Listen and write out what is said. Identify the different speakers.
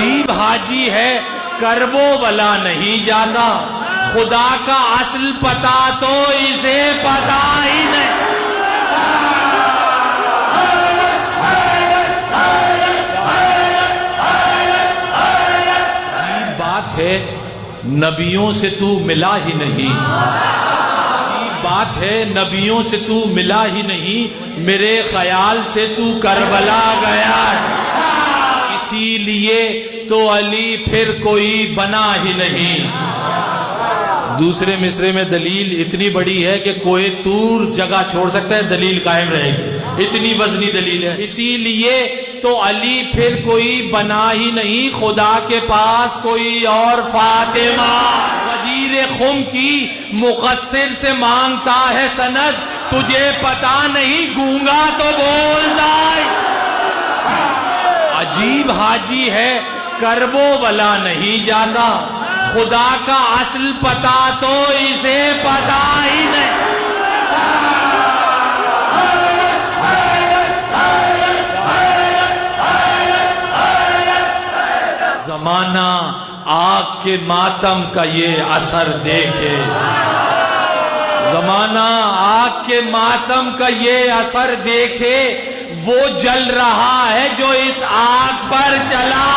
Speaker 1: عجیب حاجی ہے کرب و بلا نہیں جانا، خدا کا اصل پتا تو اسے پتا ہی نہیں۔ عجیب بات ہے نبیوں سے تو ملا ہی نہیں، عجیب بات ہے نبیوں سے تو ملا ہی نہیں، میرے خیال سے تو کربلا گیا ہے، اسی لیے تو علی پھر کوئی بنا ہی نہیں۔ دوسرے مصرے میں دلیل اتنی بڑی ہے کہ کوئی طور جگہ چھوڑ سکتا ہے، دلیل قائم رہے گی، اتنی وزنی دلیل ہے۔ اسی لیے تو علی پھر کوئی بنا ہی نہیں، خدا کے پاس کوئی اور فاطمہ۔ غدیر خم کی مقصر سے مانگتا ہے سند، تجھے پتا نہیں گونگا تو بولتا ہے۔ عجیب حاجی ہے کرب و بلا نہیں جانا، خدا کا اصل پتا تو اسے پتا ہی نہیں۔ زمانہ آگ کے ماتم کا یہ اثر دیکھے، زمانہ آگ کے ماتم کا یہ اثر دیکھے، وہ جل رہا ہے جو اس آگ پر چلا۔